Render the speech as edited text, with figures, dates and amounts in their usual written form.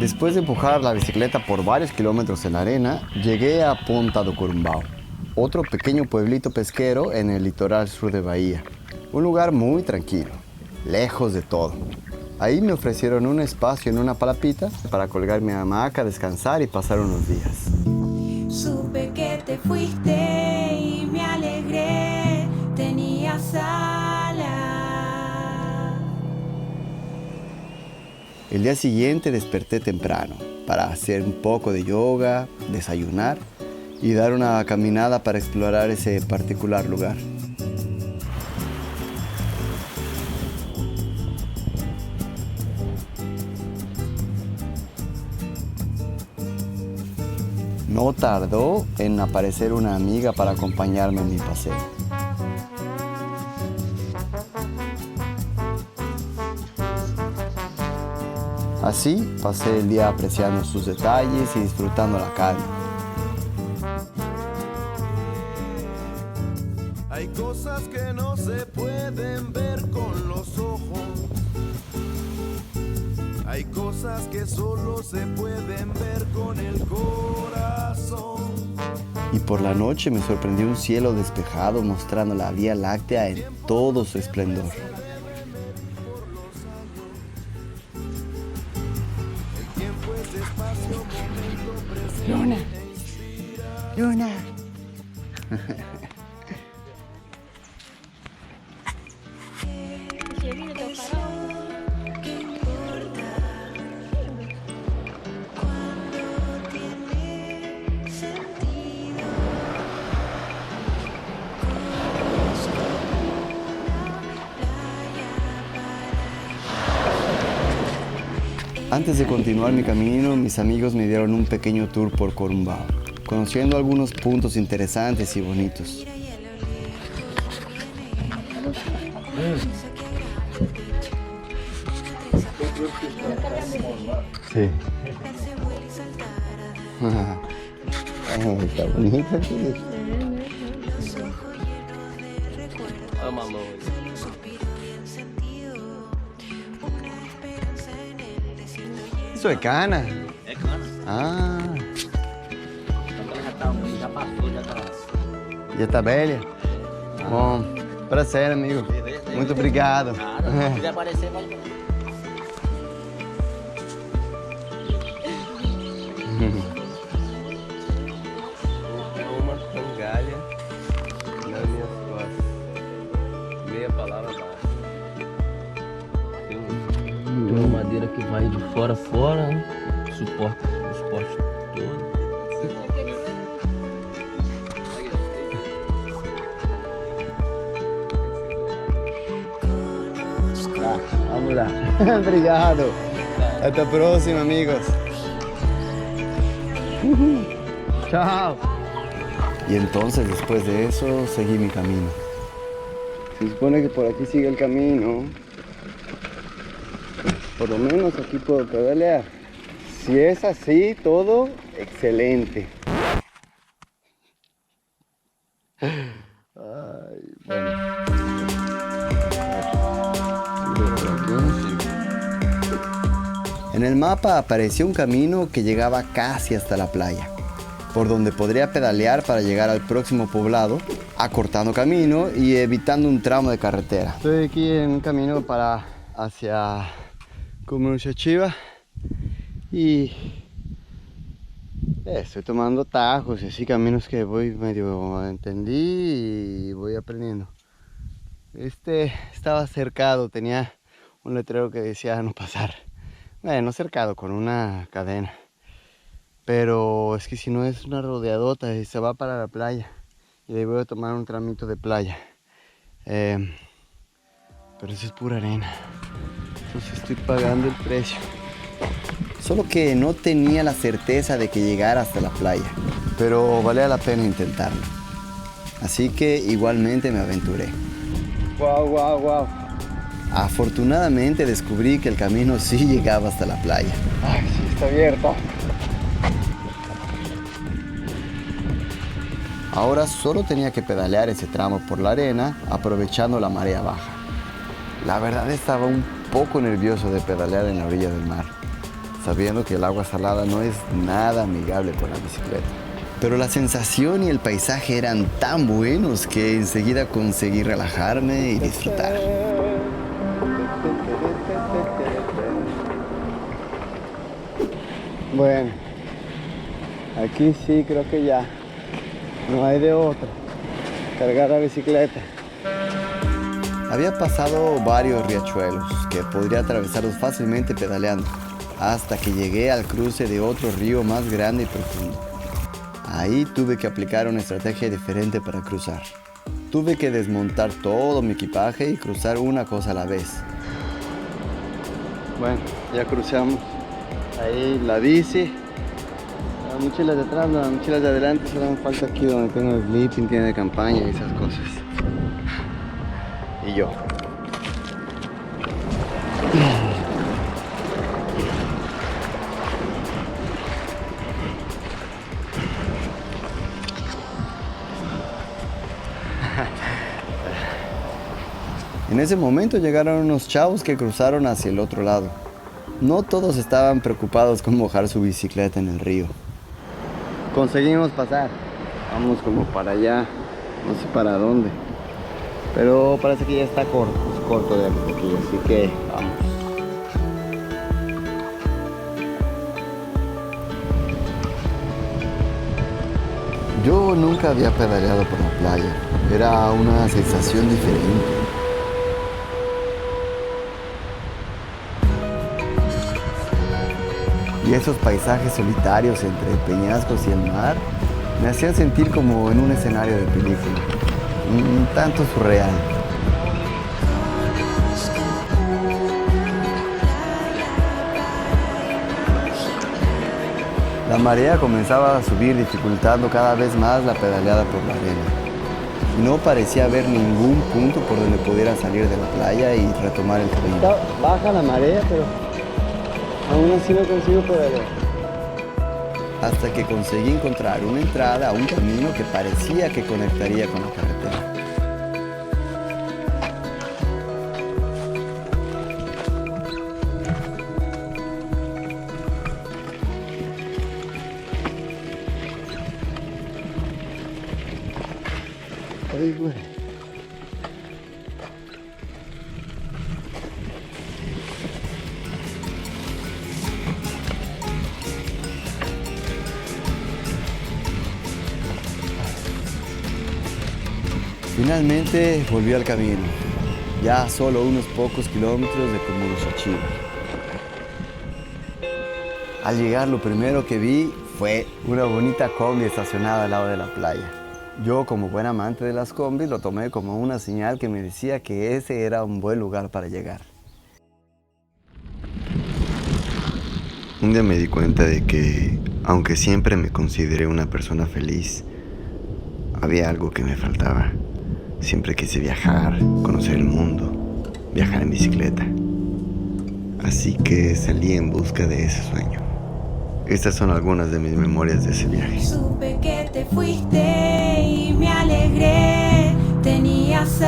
Después de empujar la bicicleta por varios kilómetros en la arena, llegué a Ponta do Corumbau, otro pequeño pueblito pesquero en el litoral sur de Bahía. Un lugar muy tranquilo, lejos de todo. Ahí me ofrecieron un espacio en una palapita para colgar mi hamaca, descansar y pasar unos días. Supe que te fuiste y me alegré, tenías alas. El día siguiente desperté temprano para hacer un poco de yoga, desayunar y dar una caminada para explorar ese particular lugar. No tardó en aparecer una amiga para acompañarme en mi paseo. Así pasé el día apreciando sus detalles y disfrutando la calma. Hay cosas que no se pueden ver con los ojos. Hay cosas que solo se pueden ver con el corazón. Y por la noche me sorprendió un cielo despejado mostrando la Vía Láctea en todo su esplendor. Luna, Luna. Antes de continuar mi camino, mis amigos me dieron un pequeño tour por Corumbau, conociendo algunos puntos interesantes y bonitos. Sí. Está bonita. Isso é cana? É cana. Ah, Já passou, já tá. já tá velha? Bom, prazer, amigo. Muito obrigado. Nada, se quiser aparecer, pode. Uma cangalha nas minhas costas. Meia palavra abaixo. Tem uma madeira que vai de fora a fora, né? Suporta o suporte todo. Vamos lá. Obrigado. Hasta a próxima, amigos. Chao. Y entonces, después de eso, seguí mi camino. Se supone que por aquí sigue el camino. Por lo menos aquí puedo pedalear. Si es así, todo excelente. Ay, bueno. En el mapa apareció un camino que llegaba casi hasta la playa, por donde podría pedalear para llegar al próximo poblado, acortando camino y evitando un tramo de carretera. Estoy aquí en un camino para hacia Comunuchachiva y estoy tomando tajos y así caminos que voy medio entendí y voy aprendiendo. Este estaba cercado, tenía un letrero que decía no pasar. Bueno, cercado con una cadena. Pero es que si no es una rodeadota y se va para la playa. Y de ahí voy a tomar un tramito de playa. Pero eso es pura arena. Entonces estoy pagando el precio. Solo que no tenía la certeza de que llegara hasta la playa. Pero valía la pena intentarlo. Así que igualmente me aventuré. ¡Wow, wow, wow! Afortunadamente descubrí que el camino sí llegaba hasta la playa. ¡Ay, sí, está abierto! Ahora solo tenía que pedalear ese tramo por la arena, aprovechando la marea baja. La verdad estaba un poco nervioso de pedalear en la orilla del mar. sabiendo que el agua salada no es nada amigable con la bicicleta. Pero la sensación y el paisaje eran tan buenos que enseguida conseguí relajarme y disfrutar. Bueno, aquí sí creo que ya no hay de otra. Cargar la bicicleta. Había pasado varios riachuelos que podría atravesarlos fácilmente pedaleando, hasta que llegué al cruce de otro río más grande y profundo. Ahí tuve que aplicar una estrategia diferente para cruzar. Tuve que desmontar todo mi equipaje y cruzar una cosa a la vez. Bueno, ya cruzamos. Ahí la bici. Las mochilas de atrás, las mochilas de adelante, solo me falta aquí donde tengo el sleeping, tienda de campaña y esas cosas. Y yo. En ese momento llegaron unos chavos que cruzaron hacia el otro lado. No todos estaban preocupados con mojar su bicicleta en el río. Conseguimos pasar. Vamos como para allá, no sé para dónde. Pero parece que ya está corto de aquí, así que vamos. Yo nunca había pedaleado por la playa. Era una sensación diferente. Y esos paisajes solitarios entre peñascos y el mar me hacían sentir como en un escenario de película, un tanto surreal. La marea comenzaba a subir, dificultando cada vez más la pedaleada por la arena. No parecía haber ningún punto por donde pudiera salir de la playa y retomar el camino. Baja la marea, pero aún así no consigo pedalear. Hasta que conseguí encontrar una entrada a un camino que parecía que conectaría con la carretera. Ay, güey. Finalmente volví al camino, ya solo unos pocos kilómetros de Comodosachí. Al llegar lo primero que vi fue una bonita combi estacionada al lado de la playa. Yo, como buen amante de las combis, lo tomé como una señal que me decía que ese era un buen lugar para llegar. Un día me di cuenta de que, aunque siempre me consideré una persona feliz, había algo que me faltaba. Siempre quise viajar, conocer el mundo, viajar en bicicleta. Así que salí en busca de ese sueño. Estas son algunas de mis memorias de ese viaje. Supe que te fuiste y me alegré. Tenías